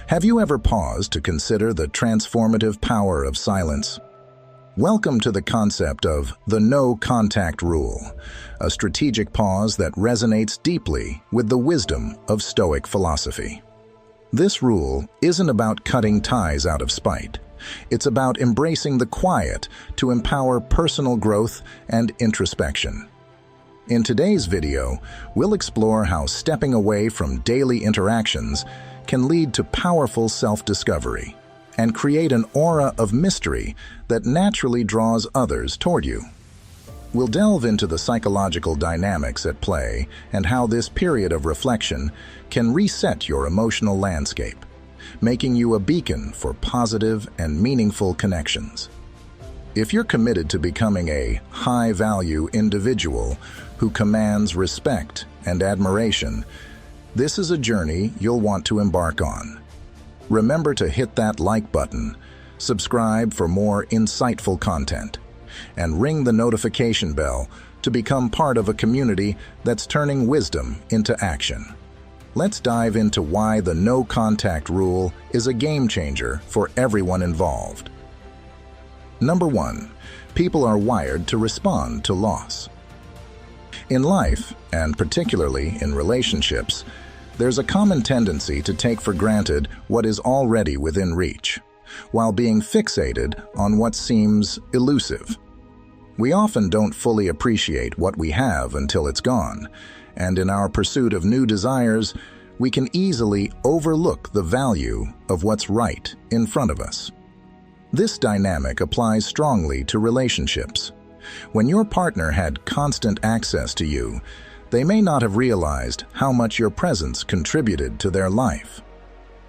Have you ever paused to consider the transformative power of silence? Welcome to the concept of the no-contact rule, a strategic pause that resonates deeply with the wisdom of Stoic philosophy. This rule isn't about cutting ties out of spite. It's about embracing the quiet to empower personal growth and introspection. In today's video, we'll explore how stepping away from daily interactions can lead to powerful self-discovery and create an aura of mystery that naturally draws others toward you. We'll delve into the psychological dynamics at play and how this period of reflection can reset your emotional landscape, making you a beacon for positive and meaningful connections. If you're committed to becoming a high-value individual who commands respect and admiration, this is a journey you'll want to embark on. Remember to hit that like button, subscribe for more insightful content, and ring the notification bell to become part of a community that's turning wisdom into action. Let's dive into why the no-contact rule is a game-changer for everyone involved. Number 1. People are wired to respond to loss. In life, and particularly in relationships, there's a common tendency to take for granted what is already within reach, while being fixated on what seems elusive. We often don't fully appreciate what we have until it's gone, and in our pursuit of new desires, we can easily overlook the value of what's right in front of us. This dynamic applies strongly to relationships. When your partner had constant access to you, they may not have realized how much your presence contributed to their life.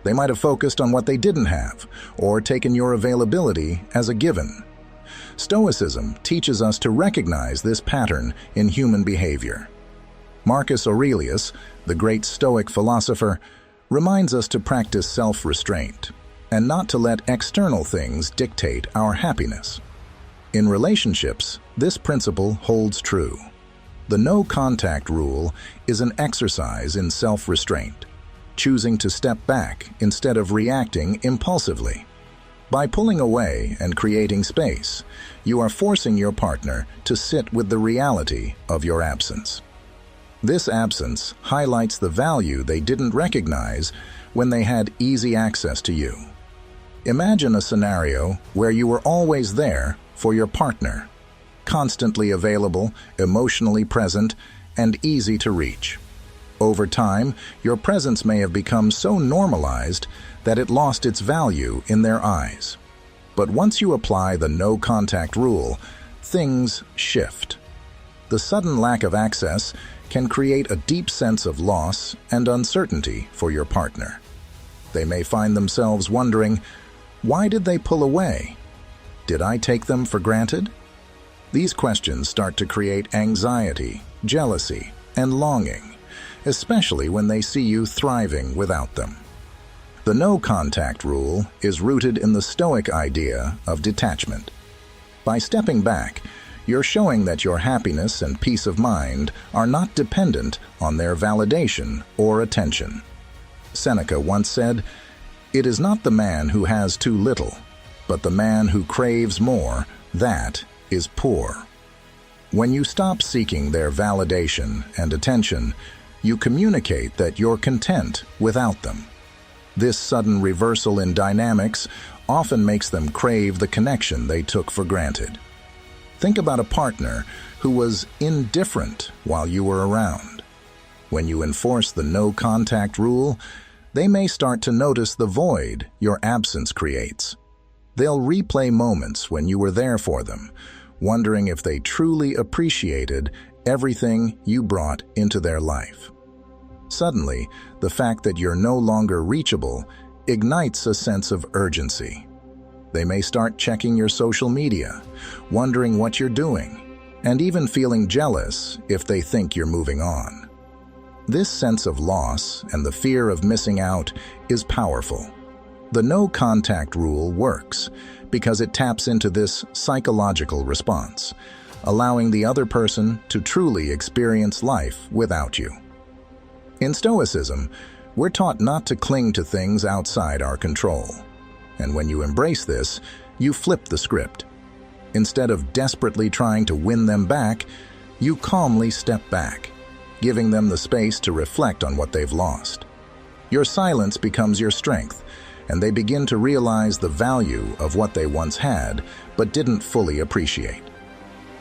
They might have focused on what they didn't have, or taken your availability as a given. Stoicism teaches us to recognize this pattern in human behavior. Marcus Aurelius, the great Stoic philosopher, reminds us to practice self-restraint and not to let external things dictate our happiness. In relationships, this principle holds true. The no-contact rule is an exercise in self-restraint, choosing to step back instead of reacting impulsively. By pulling away and creating space, you are forcing your partner to sit with the reality of your absence. This absence highlights the value they didn't recognize when they had easy access to you. Imagine a scenario where you were always there for your partner, constantly available, emotionally present, and easy to reach. Over time, your presence may have become so normalized that it lost its value in their eyes. But once you apply the no-contact rule, things shift. The sudden lack of access can create a deep sense of loss and uncertainty for your partner. They may find themselves wondering, why did they pull away? Did I take them for granted? These questions start to create anxiety, jealousy, and longing, especially when they see you thriving without them. The no-contact rule is rooted in the Stoic idea of detachment. By stepping back, you're showing that your happiness and peace of mind are not dependent on their validation or attention. Seneca once said, "It is not the man who has too little, but the man who craves more, that is poor." When you stop seeking their validation and attention, you communicate that you're content without them. This sudden reversal in dynamics often makes them crave the connection they took for granted. Think about a partner who was indifferent while you were around. When you enforce the no-contact rule, they may start to notice the void your absence creates. They'll replay moments when you were there for them, wondering if they truly appreciated everything you brought into their life. Suddenly, the fact that you're no longer reachable ignites a sense of urgency. They may start checking your social media, wondering what you're doing, and even feeling jealous if they think you're moving on. This sense of loss and the fear of missing out is powerful. The no-contact rule works because it taps into this psychological response, allowing the other person to truly experience life without you. In Stoicism, We're taught not to cling to things outside our control. And when you embrace this, you flip the script. Instead of desperately trying to win them back, you calmly step back, giving them the space to reflect on what they've lost. Your silence becomes your strength, and they begin to realize the value of what they once had but didn't fully appreciate.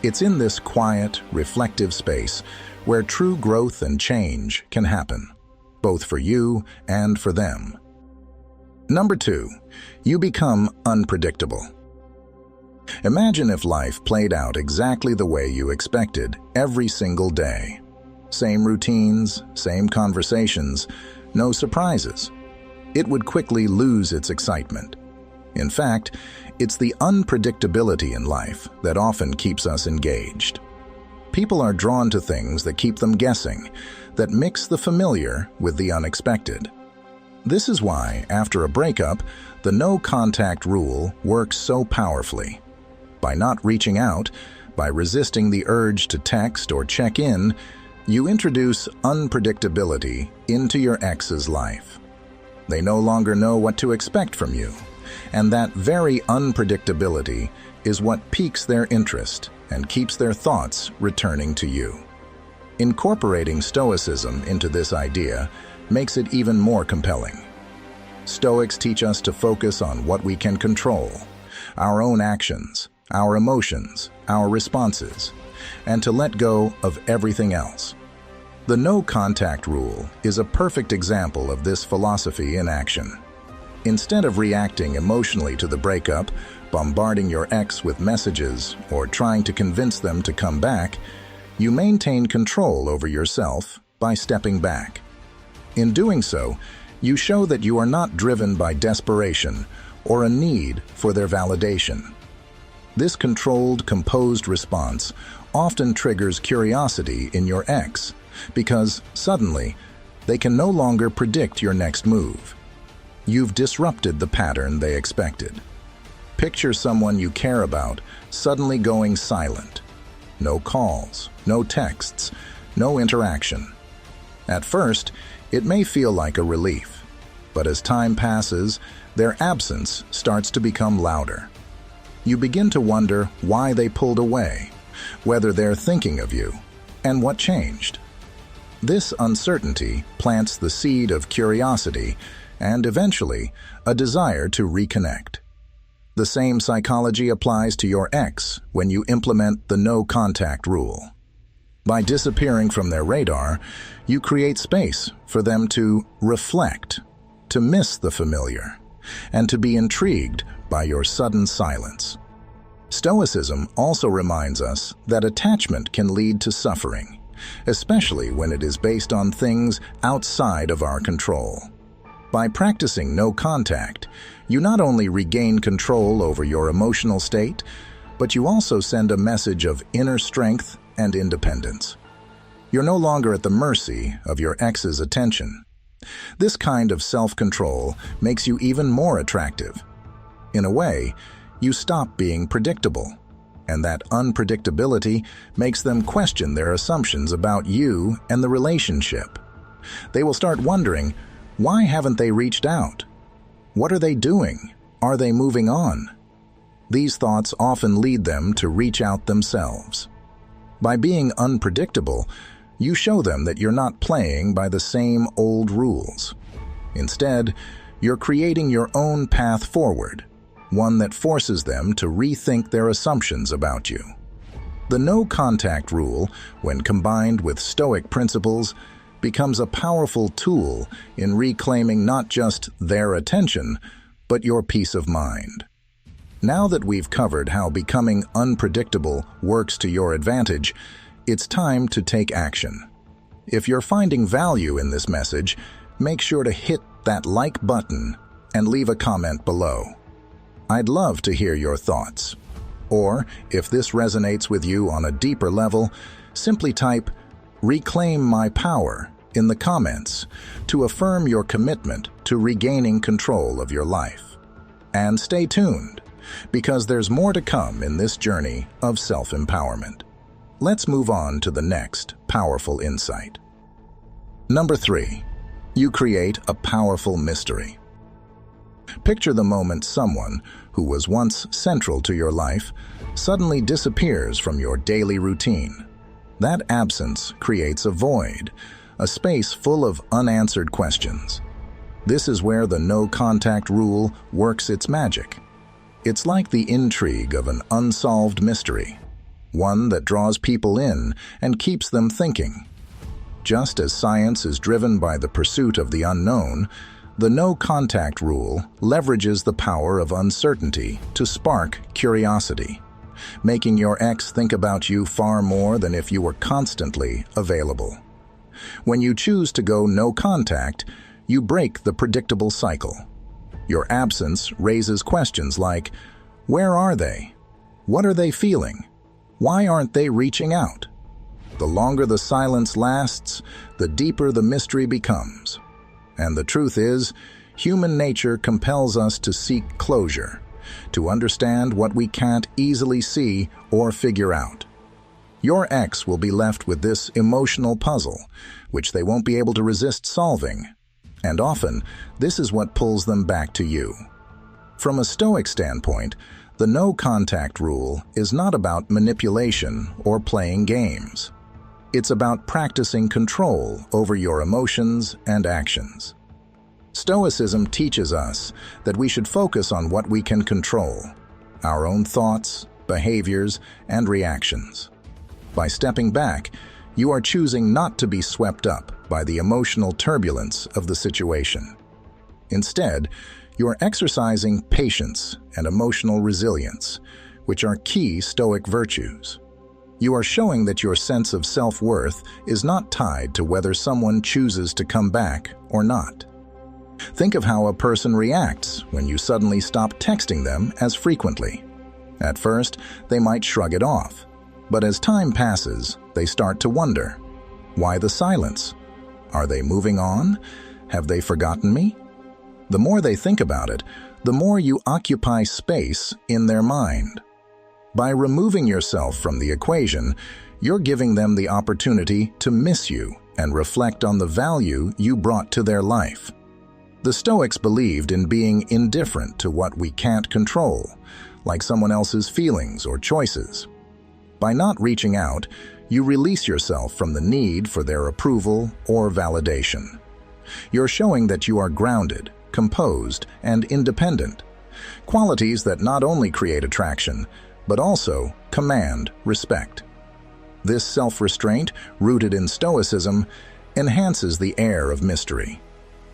It's in this quiet, reflective space where true growth and change can happen, both for you and for them. Number 2, you become unpredictable. Imagine if life played out exactly the way you expected every single day. Same routines, same conversations, no surprises. It would quickly lose its excitement. In fact, it's the unpredictability in life that often keeps us engaged. People are drawn to things that keep them guessing, that mix the familiar with the unexpected. This is why, after a breakup, the no-contact rule works so powerfully. By not reaching out, by resisting the urge to text or check in, you introduce unpredictability into your ex's life. They no longer know what to expect from you, and that very unpredictability is what piques their interest and keeps their thoughts returning to you. Incorporating Stoicism into this idea makes it even more compelling. Stoics teach us to focus on what we can control, our own actions, our emotions, our responses, and to let go of everything else. The no-contact rule is a perfect example of this philosophy in action. Instead of reacting emotionally to the breakup, bombarding your ex with messages, or trying to convince them to come back, you maintain control over yourself by stepping back. In doing so, you show that you are not driven by desperation or a need for their validation. This controlled, composed response often triggers curiosity in your ex, because suddenly, they can no longer predict your next move. You've disrupted the pattern they expected. Picture someone you care about suddenly going silent. No calls, no texts, no interaction. At first, it may feel like a relief, but as time passes, their absence starts to become louder. You begin to wonder why they pulled away, whether they're thinking of you, and what changed. This uncertainty plants the seed of curiosity and, eventually, a desire to reconnect. The same psychology applies to your ex when you implement the no-contact rule. By disappearing from their radar, you create space for them to reflect, to miss the familiar, and to be intrigued by your sudden silence. Stoicism also reminds us that attachment can lead to suffering, especially when it is based on things outside of our control. By practicing no contact, you not only regain control over your emotional state, but you also send a message of inner strength and independence. You're no longer at the mercy of your ex's attention. This kind of self-control makes you even more attractive. In a way, you stop being predictable, and that unpredictability makes them question their assumptions about you and the relationship. They will start wondering, why haven't they reached out? What are they doing? Are they moving on? These thoughts often lead them to reach out themselves. By being unpredictable, you show them that you're not playing by the same old rules. Instead, you're creating your own path forward, one that forces them to rethink their assumptions about you. The no-contact rule, when combined with Stoic principles, becomes a powerful tool in reclaiming not just their attention, but your peace of mind. Now that we've covered how becoming unpredictable works to your advantage, it's time to take action. If you're finding value in this message, make sure to hit that like button and leave a comment below. I'd love to hear your thoughts. Or, if this resonates with you on a deeper level, simply type "Reclaim my power" in the comments to affirm your commitment to regaining control of your life. And stay tuned, because there's more to come in this journey of self-empowerment. Let's move on to the next powerful insight. Number 3, You create a powerful mystery. Picture the moment someone who was once central to your life suddenly disappears from your daily routine. That absence creates a void, a space full of unanswered questions. This is where the no-contact rule works its magic. It's like the intrigue of an unsolved mystery, one that draws people in and keeps them thinking. Just as science is driven by the pursuit of the unknown, the no-contact rule leverages the power of uncertainty to spark curiosity, making your ex think about you far more than if you were constantly available. When you choose to go no contact, you break the predictable cycle. Your absence raises questions like, where are they? What are they feeling? Why aren't they reaching out? The longer the silence lasts, the deeper the mystery becomes. And the truth is, human nature compels us to seek closure, to understand what we can't easily see or figure out. Your ex will be left with this emotional puzzle, which they won't be able to resist solving. And often, this is what pulls them back to you. From a Stoic standpoint, the no-contact rule is not about manipulation or playing games. It's about practicing control over your emotions and actions. Stoicism teaches us that we should focus on what we can control, our own thoughts, behaviors, and reactions. By stepping back, you are choosing not to be swept up by the emotional turbulence of the situation. Instead, you are exercising patience and emotional resilience, which are key Stoic virtues. You are showing that your sense of self-worth is not tied to whether someone chooses to come back or not. Think of how a person reacts when you suddenly stop texting them as frequently. At first, they might shrug it off, but as time passes, they start to wonder, why the silence? Are they moving on? Have they forgotten me? The more they think about it, the more you occupy space in their mind. By removing yourself from the equation, you're giving them the opportunity to miss you and reflect on the value you brought to their life. The Stoics believed in being indifferent to what we can't control, like someone else's feelings or choices. By not reaching out, you release yourself from the need for their approval or validation. You're showing that you are grounded, composed, and independent, qualities that not only create attraction, but also command respect. This self-restraint, rooted in Stoicism, enhances the air of mystery.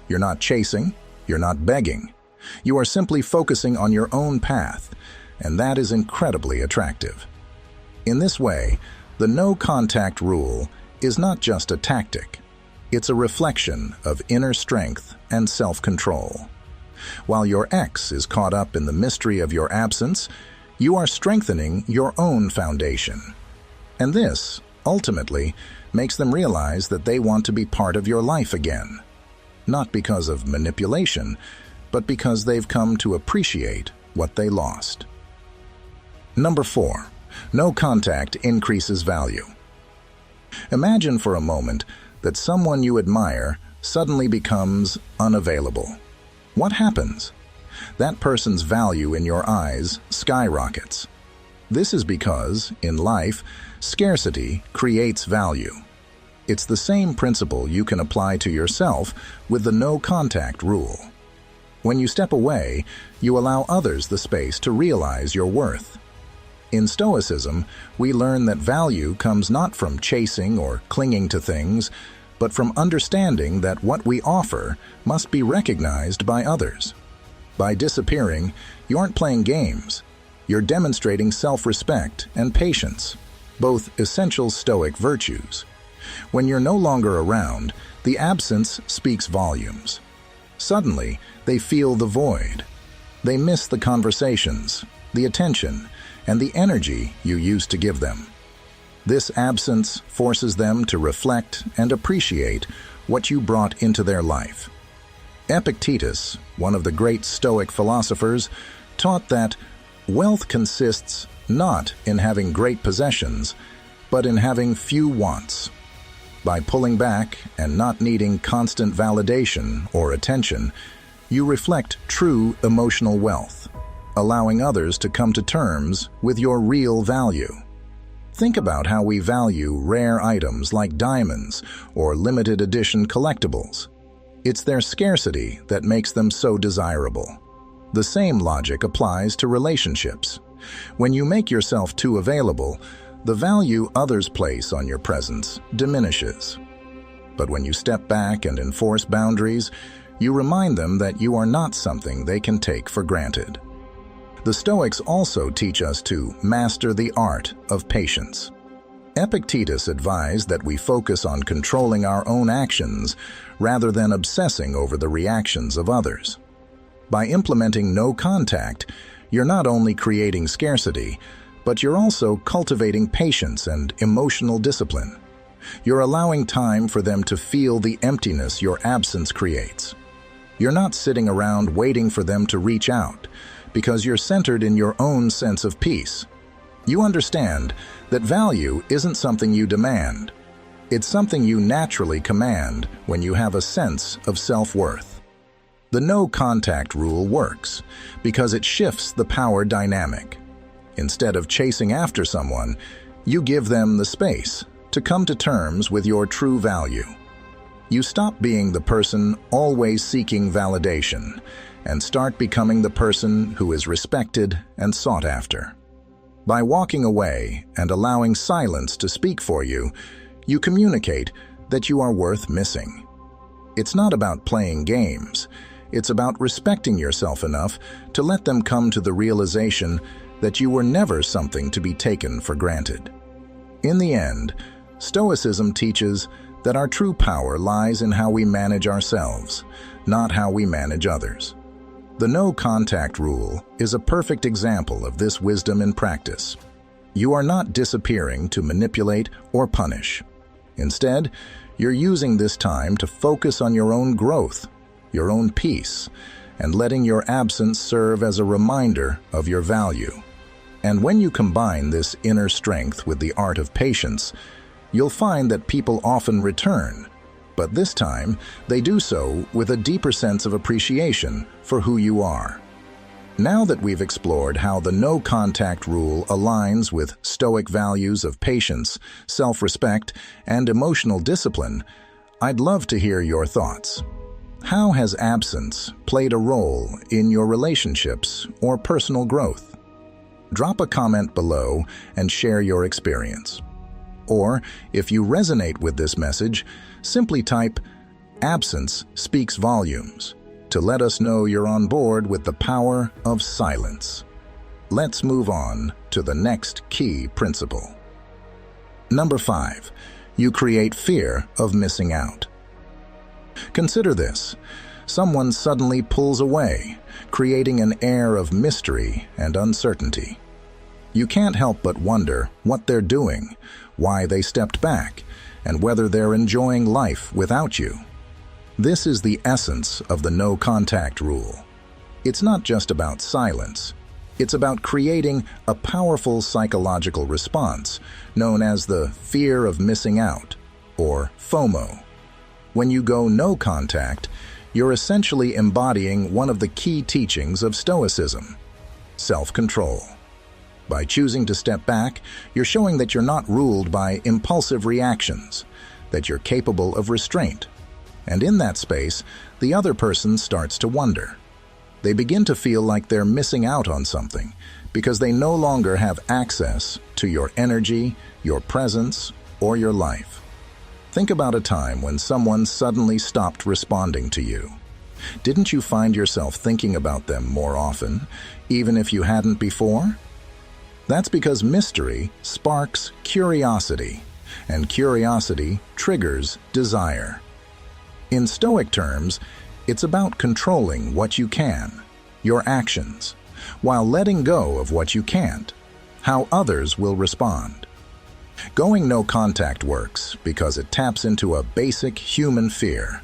You're not chasing, you're not begging. You are simply focusing on your own path, and that is incredibly attractive. In this way, the no-contact rule is not just a tactic. It's a reflection of inner strength and self-control. While your ex is caught up in the mystery of your absence, you are strengthening your own foundation. And this, ultimately, makes them realize that they want to be part of your life again. Not because of manipulation, but because they've come to appreciate what they lost. Number 4. No contact increases value. Imagine for a moment that someone you admire suddenly becomes unavailable. What happens? That person's value in your eyes skyrockets. This is because, in life, scarcity creates value. It's the same principle you can apply to yourself with the no-contact rule. When you step away, you allow others the space to realize your worth. In Stoicism, we learn that value comes not from chasing or clinging to things, but from understanding that what we offer must be recognized by others. By disappearing, you aren't playing games. You're demonstrating self-respect and patience, both essential Stoic virtues. When you're no longer around, the absence speaks volumes. Suddenly, they feel the void. They miss the conversations, the attention, and the energy you used to give them. This absence forces them to reflect and appreciate what you brought into their life. Epictetus, one of the great Stoic philosophers, taught that wealth consists not in having great possessions, but in having few wants. By pulling back and not needing constant validation or attention, you reflect true emotional wealth, allowing others to come to terms with your real value. Think about how we value rare items like diamonds or limited edition collectibles. It's their scarcity that makes them so desirable. The same logic applies to relationships. When you make yourself too available, the value others place on your presence diminishes. But when you step back and enforce boundaries, you remind them that you are not something they can take for granted. The Stoics also teach us to master the art of patience. Epictetus advised that we focus on controlling our own actions rather than obsessing over the reactions of others. By implementing no contact, you're not only creating scarcity, but you're also cultivating patience and emotional discipline. You're allowing time for them to feel the emptiness your absence creates. You're not sitting around waiting for them to reach out, because you're centered in your own sense of peace. You understand that value isn't something you demand. It's something you naturally command when you have a sense of self-worth. The no-contact rule works because it shifts the power dynamic. Instead of chasing after someone, you give them the space to come to terms with your true value. You stop being the person always seeking validation and start becoming the person who is respected and sought after. By walking away and allowing silence to speak for you, you communicate that you are worth missing. It's not about playing games. It's about respecting yourself enough to let them come to the realization that you were never something to be taken for granted. In the end, Stoicism teaches that our true power lies in how we manage ourselves, not how we manage others. The no-contact rule is a perfect example of this wisdom in practice. You are not disappearing to manipulate or punish. Instead, you're using this time to focus on your own growth, your own peace, and letting your absence serve as a reminder of your value. And when you combine this inner strength with the art of patience, you'll find that people often return, but this time they do so with a deeper sense of appreciation for who you are. Now that we've explored how the no-contact rule aligns with Stoic values of patience, self-respect, and emotional discipline, I'd love to hear your thoughts. How has absence played a role in your relationships or personal growth? Drop a comment below and share your experience. Or, if you resonate with this message, simply type "Absence speaks volumes" to let us know you're on board with the power of silence. Let's move on to the next key principle. Number 5. You create fear of missing out. Consider this. Someone suddenly pulls away, creating an air of mystery and uncertainty. You can't help but wonder what they're doing, why they stepped back, and whether they're enjoying life without you. This is the essence of the no-contact rule. It's not just about silence. It's about creating a powerful psychological response known as the fear of missing out, or FOMO. When you go no contact, you're essentially embodying one of the key teachings of Stoicism: self-control. By choosing to step back, you're showing that you're not ruled by impulsive reactions, that you're capable of restraint. And in that space, the other person starts to wonder. They begin to feel like they're missing out on something because they no longer have access to your energy, your presence, or your life. Think about a time when someone suddenly stopped responding to you. Didn't you find yourself thinking about them more often, even if you hadn't before? That's because mystery sparks curiosity, and curiosity triggers desire. In Stoic terms, it's about controlling what you can, your actions, while letting go of what you can't, how others will respond. Going no contact works because it taps into a basic human fear,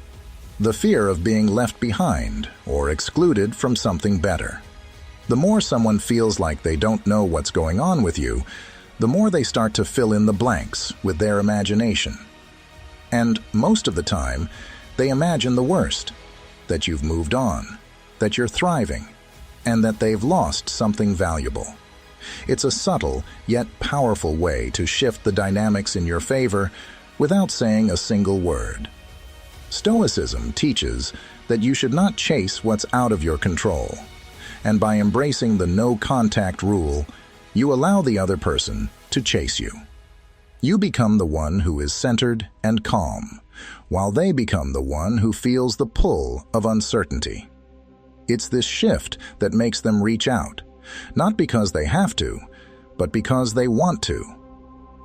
the fear of being left behind or excluded from something better. The more someone feels like they don't know what's going on with you, the more they start to fill in the blanks with their imagination. And most of the time, they imagine the worst, that you've moved on, that you're thriving, and that they've lost something valuable. It's a subtle yet powerful way to shift the dynamics in your favor without saying a single word. Stoicism teaches that you should not chase what's out of your control, and by embracing the no-contact rule, you allow the other person to chase you. You become the one who is centered and calm, while they become the one who feels the pull of uncertainty. It's this shift that makes them reach out, not because they have to, but because they want to.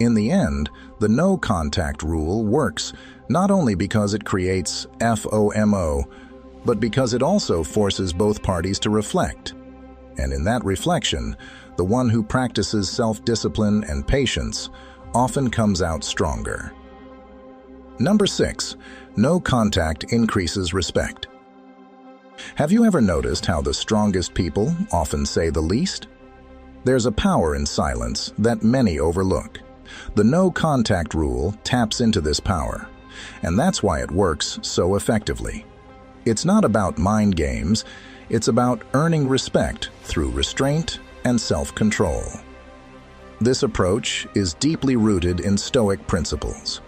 In the end, the no-contact rule works not only because it creates FOMO, but because it also forces both parties to reflect. And in that reflection, the one who practices self-discipline and patience often comes out stronger. Number 6, no contact increases respect. Have you ever noticed how the strongest people often say the least? There's a power in silence that many overlook. The no-contact rule taps into this power, and that's why it works so effectively. It's not about mind games, it's about earning respect through restraint and self-control. This approach is deeply rooted in Stoic principles,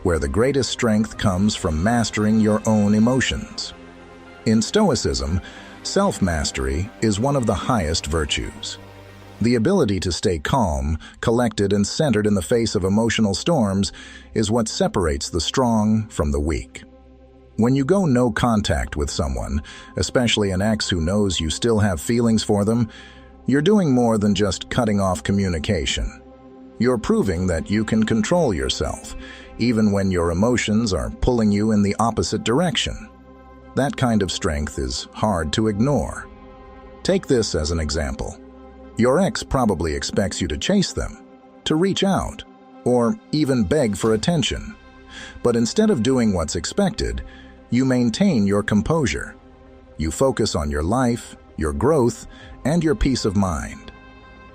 where the greatest strength comes from mastering your own emotions. In Stoicism, self-mastery is one of the highest virtues. The ability to stay calm, collected, and centered in the face of emotional storms is what separates the strong from the weak. When you go no contact with someone, especially an ex who knows you still have feelings for them, you're doing more than just cutting off communication. You're proving that you can control yourself, even when your emotions are pulling you in the opposite direction. That kind of strength is hard to ignore. Take this as an example. Your ex probably expects you to chase them, to reach out, or even beg for attention. But instead of doing what's expected, you maintain your composure. You focus on your life, your growth, and your peace of mind.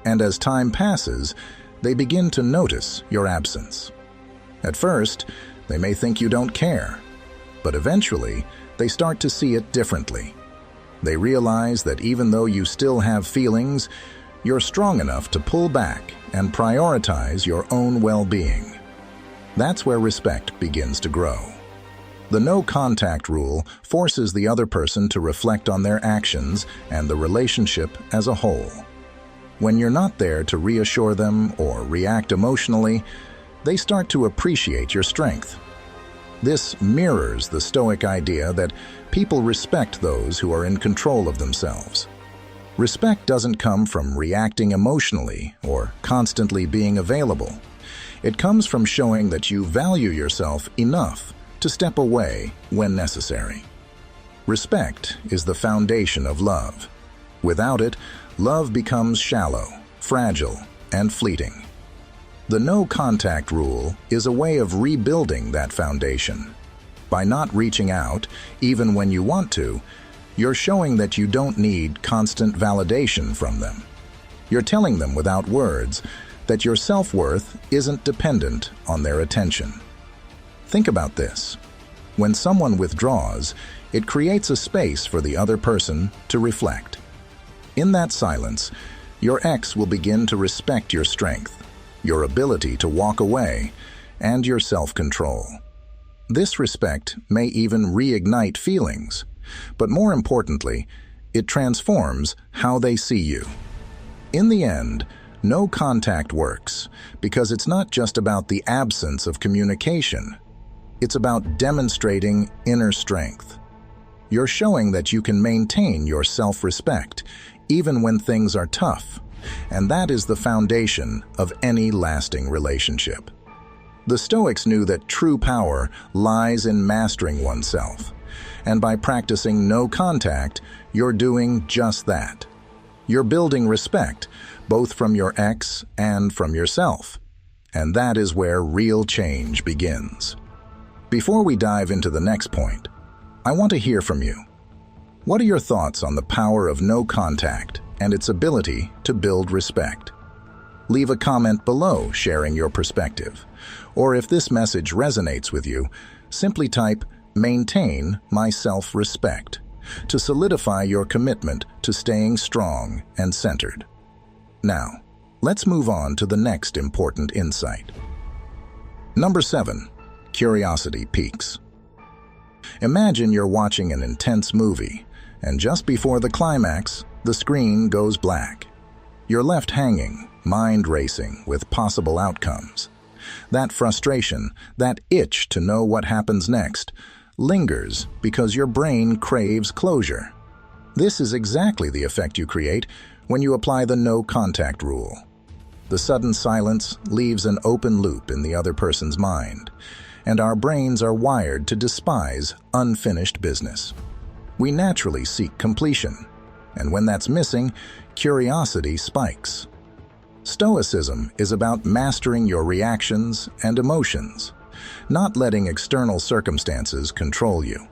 And as time passes, they begin to notice your absence. At first, they may think you don't care, but eventually, they start to see it differently. They realize that even though you still have feelings, you're strong enough to pull back and prioritize your own well-being. That's where respect begins to grow. The no-contact rule forces the other person to reflect on their actions and the relationship as a whole. When you're not there to reassure them or react emotionally, they start to appreciate your strength. This mirrors the Stoic idea that people respect those who are in control of themselves. Respect doesn't come from reacting emotionally or constantly being available. It comes from showing that you value yourself enough to step away when necessary. Respect is the foundation of love. Without it, love becomes shallow, fragile, and fleeting. The no-contact rule is a way of rebuilding that foundation. By not reaching out, even when you want to, you're showing that you don't need constant validation from them. You're telling them without words that your self-worth isn't dependent on their attention. Think about this. When someone withdraws, it creates a space for the other person to reflect. In that silence, your ex will begin to respect your strength, your ability to walk away, and your self-control. This respect may even reignite feelings, but more importantly, it transforms how they see you. In the end, no contact works because it's not just about the absence of communication. It's about demonstrating inner strength. You're showing that you can maintain your self-respect even when things are tough, and that is the foundation of any lasting relationship. The Stoics knew that true power lies in mastering oneself, and by practicing no contact, you're doing just that. You're building respect, both from your ex and from yourself, and that is where real change begins. Before we dive into the next point, I want to hear from you. What are your thoughts on the power of no contact and its ability to build respect? leave a comment below sharing your perspective. Or if this message resonates with you, simply type "maintain my self-respect" to solidify your commitment to staying strong and centered. Now, let's move on to the next important insight. Number 7. Curiosity peaks. Imagine you're watching an intense movie, and just before the climax, the screen goes black. You're left hanging, mind racing with possible outcomes. That frustration, that itch to know what happens next, lingers because your brain craves closure. This is exactly the effect you create when you apply the no contact rule. The sudden silence leaves an open loop in the other person's mind, and our brains are wired to despise unfinished business. We naturally seek completion, and when that's missing, curiosity spikes. Stoicism is about mastering your reactions and emotions, not letting external circumstances control you.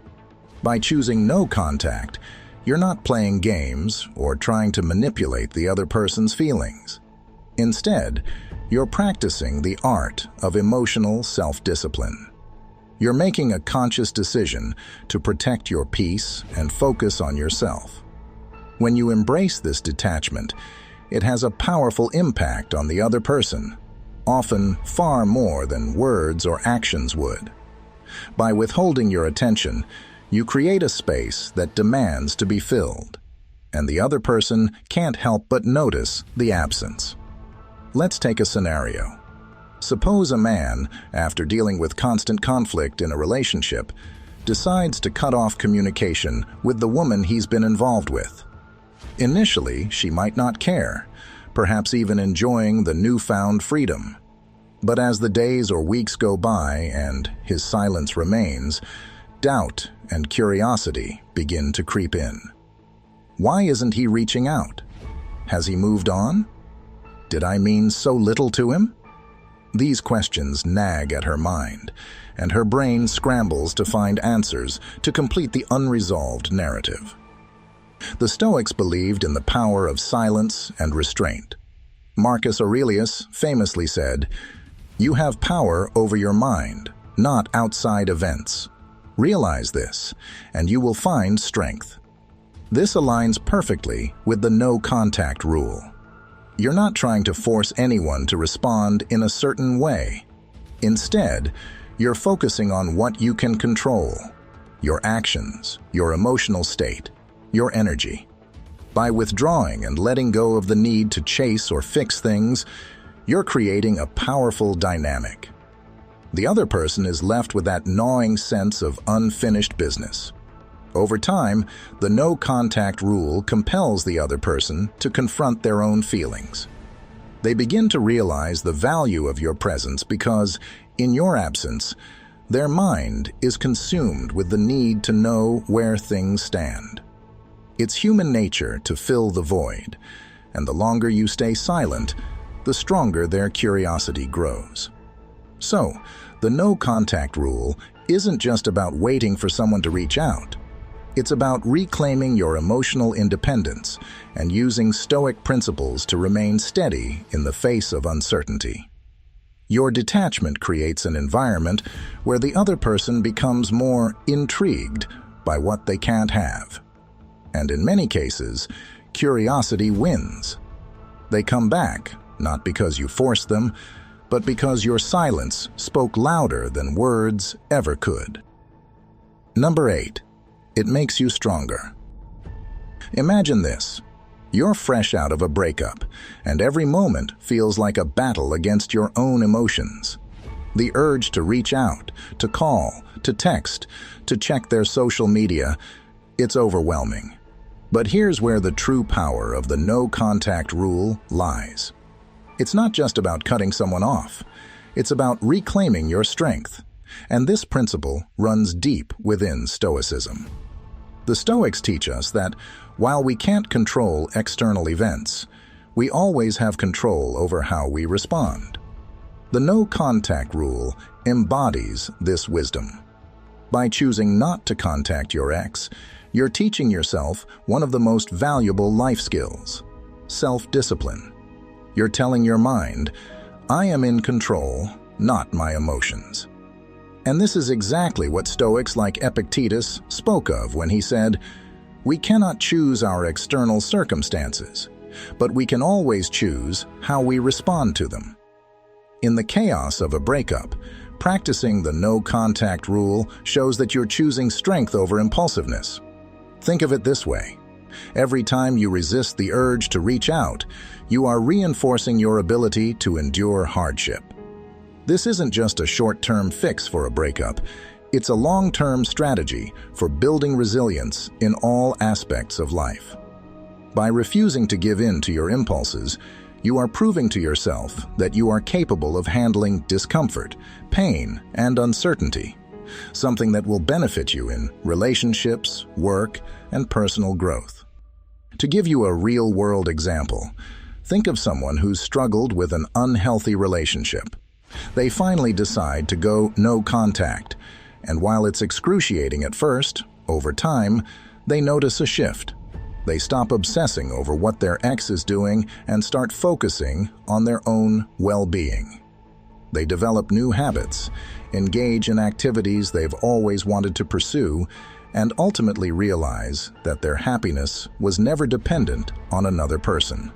By choosing no contact, you're not playing games or trying to manipulate the other person's feelings. Instead, you're practicing the art of emotional self-discipline. You're making a conscious decision to protect your peace and focus on yourself. When you embrace this detachment, it has a powerful impact on the other person, often far more than words or actions would. By withholding your attention, you create a space that demands to be filled, and the other person can't help but notice the absence. Let's take a scenario. Suppose a man, after dealing with constant conflict in a relationship, decides to cut off communication with the woman he's been involved with. Initially, she might not care, perhaps even enjoying the newfound freedom. But as the days or weeks go by and his silence remains, doubt and curiosity begin to creep in. Why isn't he reaching out? Has he moved on? Did I mean so little to him? These questions nag at her mind, and her brain scrambles to find answers to complete the unresolved narrative. The Stoics believed in the power of silence and restraint. Marcus Aurelius famously said, "You have power over your mind, not outside events. Realize this, and you will find strength." This aligns perfectly with the no contact rule. You're not trying to force anyone to respond in a certain way. Instead, you're focusing on what you can control: your actions, your emotional state, your energy. By withdrawing and letting go of the need to chase or fix things, you're creating a powerful dynamic. The other person is left with that gnawing sense of unfinished business. Over time, the no contact rule compels the other person to confront their own feelings. They begin to realize the value of your presence because, in your absence, their mind is consumed with the need to know where things stand. It's human nature to fill the void, and the longer you stay silent, the stronger their curiosity grows. So, the no contact rule isn't just about waiting for someone to reach out. It's about reclaiming your emotional independence and using Stoic principles to remain steady in the face of uncertainty. Your detachment creates an environment where the other person becomes more intrigued by what they can't have. And in many cases, curiosity wins. They come back, not because you forced them, but because your silence spoke louder than words ever could. Number 8. It makes you stronger. Imagine this. You're fresh out of a breakup, and every moment feels like a battle against your own emotions. The urge to reach out, to call, to text, to check their social media, it's overwhelming. But here's where the true power of the no contact rule lies. It's not just about cutting someone off. It's about reclaiming your strength. And this principle runs deep within Stoicism. The Stoics teach us that while we can't control external events, we always have control over how we respond. The no contact rule embodies this wisdom. By choosing not to contact your ex, you're teaching yourself one of the most valuable life skills: self-discipline. You're telling your mind, I am in control, not my emotions. And this is exactly what Stoics like Epictetus spoke of when he said, we cannot choose our external circumstances, but we can always choose how we respond to them. In the chaos of a breakup, practicing the no-contact rule shows that you're choosing strength over impulsiveness. Think of it this way. Every time you resist the urge to reach out, you are reinforcing your ability to endure hardship. This isn't just a short-term fix for a breakup. It's a long-term strategy for building resilience in all aspects of life. By refusing to give in to your impulses, you are proving to yourself that you are capable of handling discomfort, pain, and uncertainty, something that will benefit you in relationships, work, and personal growth. To give you a real-world example, think of someone who's struggled with an unhealthy relationship. They finally decide to go no contact, and while it's excruciating at first, over time, they notice a shift. They stop obsessing over what their ex is doing and start focusing on their own well-being. They develop new habits, engage in activities they've always wanted to pursue, and ultimately realize that their happiness was never dependent on another person.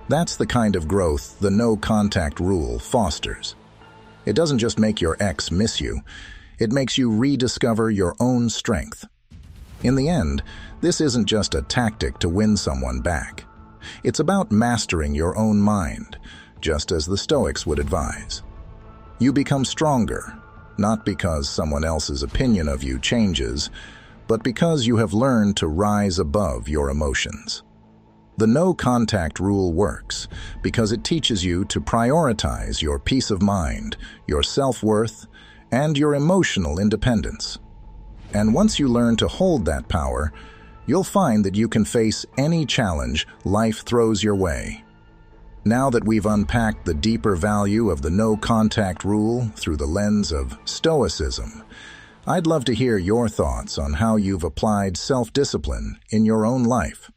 That's the kind of growth the no-contact rule fosters. It doesn't just make your ex miss you, it makes you rediscover your own strength. In the end, this isn't just a tactic to win someone back. It's about mastering your own mind, just as the Stoics would advise. You become stronger, not because someone else's opinion of you changes, but because you have learned to rise above your emotions. The no-contact rule works because it teaches you to prioritize your peace of mind, your self-worth, and your emotional independence. And once you learn to hold that power, you'll find that you can face any challenge life throws your way. Now that we've unpacked the deeper value of the no-contact rule through the lens of Stoicism, I'd love to hear your thoughts on how you've applied self-discipline in your own life.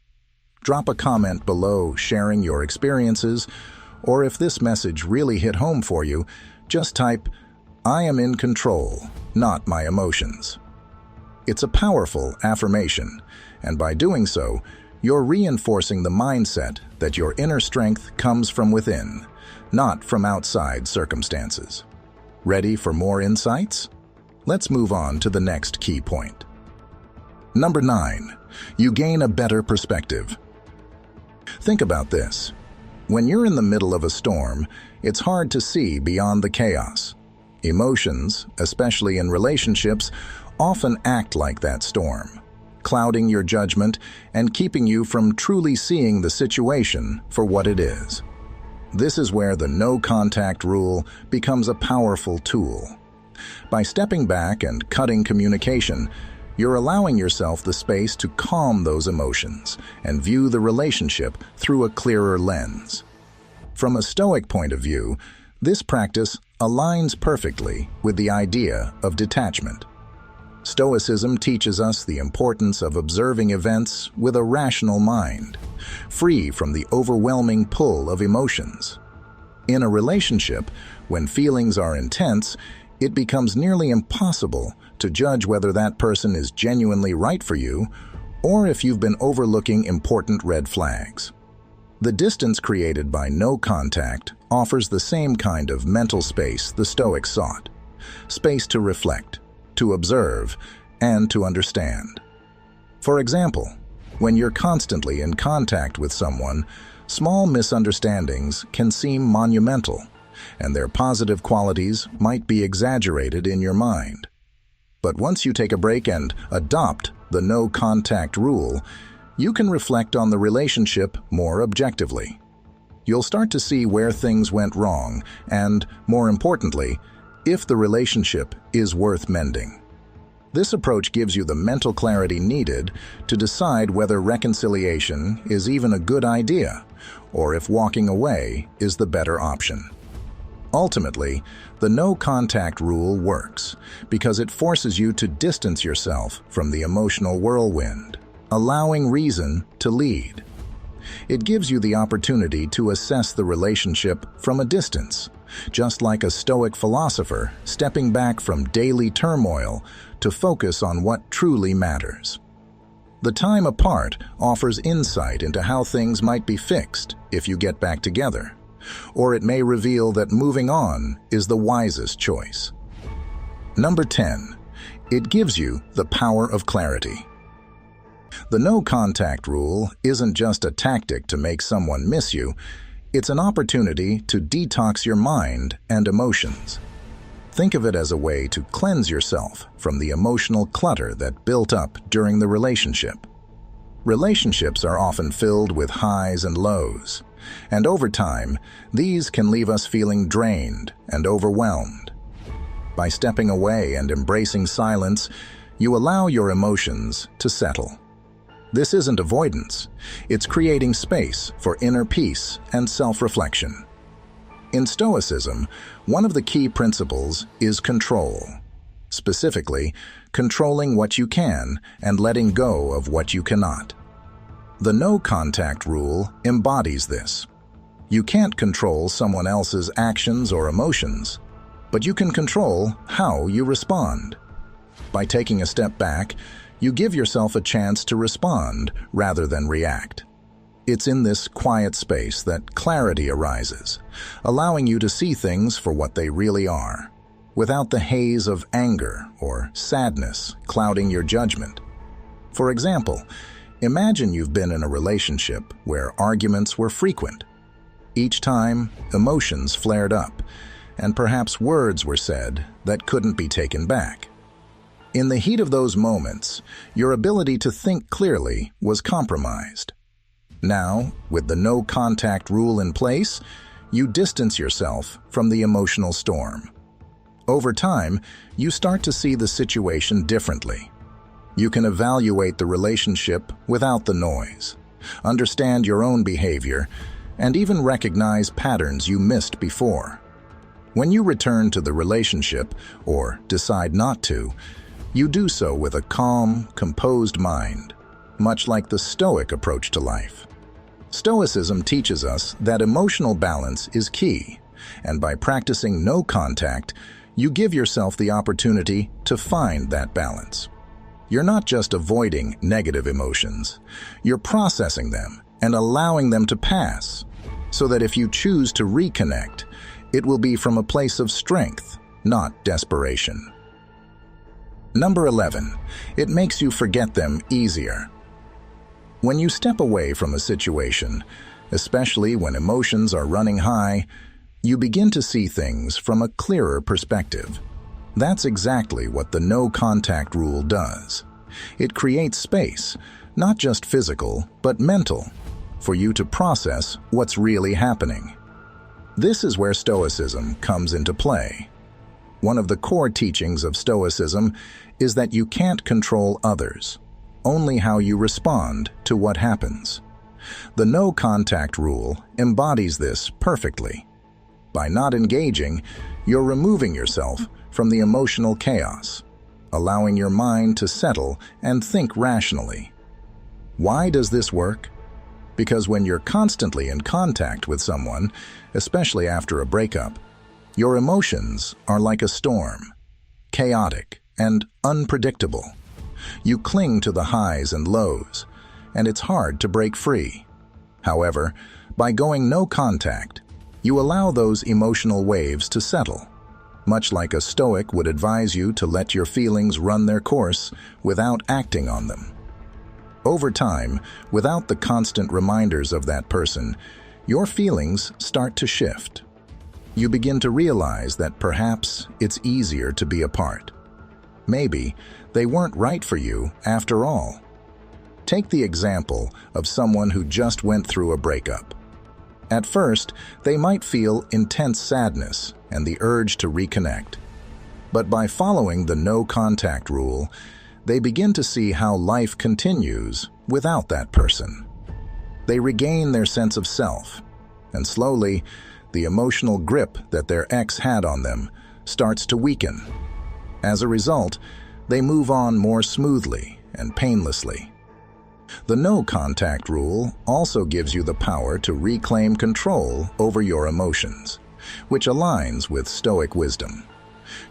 Drop a comment below sharing your experiences, or if this message really hit home for you, just type, I am in control, not my emotions. It's a powerful affirmation, and by doing so, you're reinforcing the mindset that your inner strength comes from within, not from outside circumstances. Ready for more insights? Let's move on to the next key point. Number 9, you gain a better perspective. Think about this. When you're in the middle of a storm, it's hard to see beyond the chaos. Emotions, especially in relationships, often act like that storm, clouding your judgment and keeping you from truly seeing the situation for what it is. This is where the no-contact rule becomes a powerful tool. By stepping back and cutting communication, you're allowing yourself the space to calm those emotions and view the relationship through a clearer lens. From a Stoic point of view, this practice aligns perfectly with the idea of detachment. Stoicism teaches us the importance of observing events with a rational mind, free from the overwhelming pull of emotions. In a relationship, when feelings are intense, it becomes nearly impossible to judge whether that person is genuinely right for you or if you've been overlooking important red flags. The distance created by no contact offers the same kind of mental space the Stoics sought: space to reflect, to observe, and to understand. For example, when you're constantly in contact with someone, small misunderstandings can seem monumental, and their positive qualities might be exaggerated in your mind. But once you take a break and adopt the no-contact rule, you can reflect on the relationship more objectively. You'll start to see where things went wrong and, more importantly, if the relationship is worth mending. This approach gives you the mental clarity needed to decide whether reconciliation is even a good idea, or if walking away is the better option. Ultimately, the no-contact rule works because it forces you to distance yourself from the emotional whirlwind, allowing reason to lead. It gives you the opportunity to assess the relationship from a distance, just like a Stoic philosopher stepping back from daily turmoil to focus on what truly matters. The time apart offers insight into how things might be fixed if you get back together, or it may reveal that moving on is the wisest choice. Number 10. It gives you the power of clarity. The no contact rule isn't just a tactic to make someone miss you, it's an opportunity to detox your mind and emotions. Think of it as a way to cleanse yourself from the emotional clutter that built up during the relationship. Relationships are often filled with highs and lows, and over time, these can leave us feeling drained and overwhelmed. By stepping away and embracing silence, you allow your emotions to settle. This isn't avoidance, it's creating space for inner peace and self-reflection. In Stoicism, one of the key principles is control. Specifically, controlling what you can and letting go of what you cannot. The no contact rule embodies this. You can't control someone else's actions or emotions, but you can control how you respond. By taking a step back, you give yourself a chance to respond rather than react. It's in this quiet space that clarity arises, allowing you to see things for what they really are, without the haze of anger or sadness clouding your judgment. For example, imagine you've been in a relationship where arguments were frequent. Each time, emotions flared up, and perhaps words were said that couldn't be taken back. In the heat of those moments, your ability to think clearly was compromised. Now, with the no contact rule in place, you distance yourself from the emotional storm. Over time, you start to see the situation differently. You can evaluate the relationship without the noise, understand your own behavior, and even recognize patterns you missed before. When you return to the relationship, or decide not to, you do so with a calm, composed mind, much like the Stoic approach to life. Stoicism teaches us that emotional balance is key, and by practicing no contact, you give yourself the opportunity to find that balance. You're not just avoiding negative emotions, you're processing them and allowing them to pass, so that if you choose to reconnect, it will be from a place of strength, not desperation. Number 11. It makes you forget them easier. When you step away from a situation, especially when emotions are running high, you begin to see things from a clearer perspective. That's exactly what the no contact rule does. It creates space, not just physical, but mental, for you to process what's really happening. This is where Stoicism comes into play. One of the core teachings of Stoicism is that you can't control others, only how you respond to what happens. The no contact rule embodies this perfectly. By not engaging, you're removing yourself from the emotional chaos, allowing your mind to settle and think rationally. Why does this work? Because when you're constantly in contact with someone, especially after a breakup, your emotions are like a storm, chaotic and unpredictable. You cling to the highs and lows, and it's hard to break free. However, by going no contact, you allow those emotional waves to settle, much like a Stoic would advise you to let your feelings run their course without acting on them. Over time, without the constant reminders of that person, your feelings start to shift. You begin to realize that perhaps it's easier to be apart. Maybe they weren't right for you after all. Take the example of someone who just went through a breakup. At first, they might feel intense sadness and the urge to reconnect. But by following the no contact rule, they begin to see how life continues without that person. They regain their sense of self, and slowly, the emotional grip that their ex had on them starts to weaken. As a result, they move on more smoothly and painlessly. The no contact rule also gives you the power to reclaim control over your emotions, which aligns with Stoic wisdom.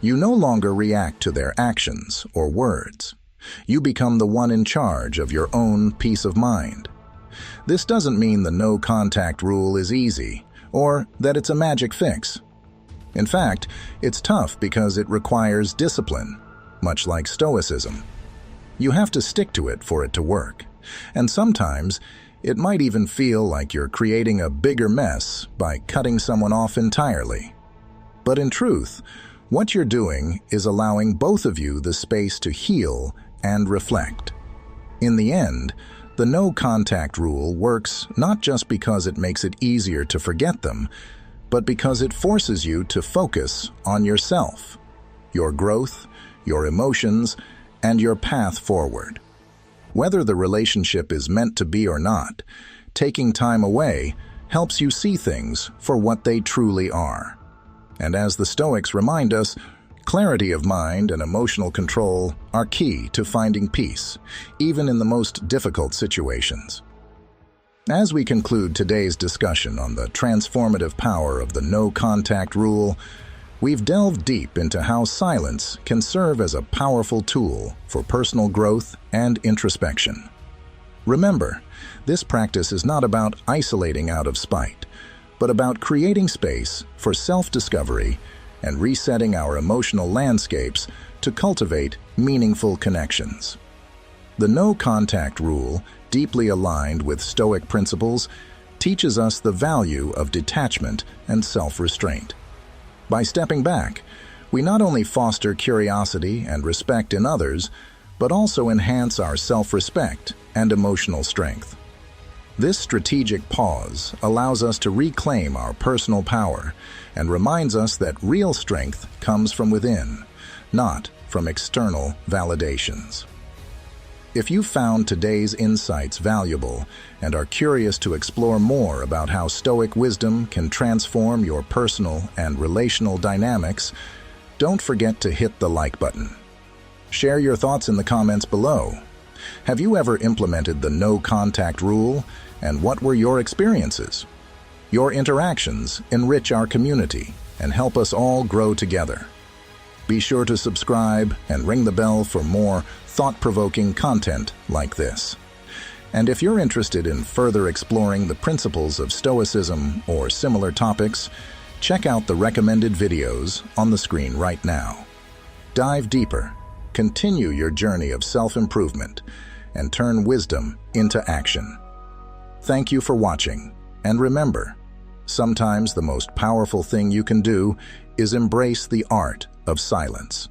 You no longer react to their actions or words. You become the one in charge of your own peace of mind. This doesn't mean the no contact rule is easy, or that it's a magic fix. In fact, it's tough because it requires discipline, much like Stoicism. You have to stick to it for it to work, and sometimes it might even feel like you're creating a bigger mess by cutting someone off entirely. But in truth, what you're doing is allowing both of you the space to heal and reflect. In the end, the no contact rule works not just because it makes it easier to forget them, but because it forces you to focus on yourself, your growth, your emotions, and your path forward. Whether the relationship is meant to be or not, taking time away helps you see things for what they truly are. And as the Stoics remind us, clarity of mind and emotional control are key to finding peace, even in the most difficult situations. As we conclude today's discussion on the transformative power of the no contact rule, we've delved deep into how silence can serve as a powerful tool for personal growth and introspection. Remember, this practice is not about isolating out of spite, but about creating space for self-discovery and resetting our emotional landscapes to cultivate meaningful connections. The no contact rule, deeply aligned with Stoic principles, teaches us the value of detachment and self-restraint. By stepping back, we not only foster curiosity and respect in others, but also enhance our self-respect and emotional strength. This strategic pause allows us to reclaim our personal power and reminds us that real strength comes from within, not from external validations. If you found today's insights valuable and are curious to explore more about how Stoic wisdom can transform your personal and relational dynamics, don't forget to hit the like button. Share your thoughts in the comments below. Have you ever implemented the no contact rule, and what were your experiences? Your interactions enrich our community and help us all grow together. Be sure to subscribe and ring the bell for more thought-provoking content like this. And if you're interested in further exploring the principles of Stoicism or similar topics, check out the recommended videos on the screen right now. Dive deeper, continue your journey of self-improvement, and turn wisdom into action. Thank you for watching, and remember, sometimes the most powerful thing you can do is embrace the art of silence.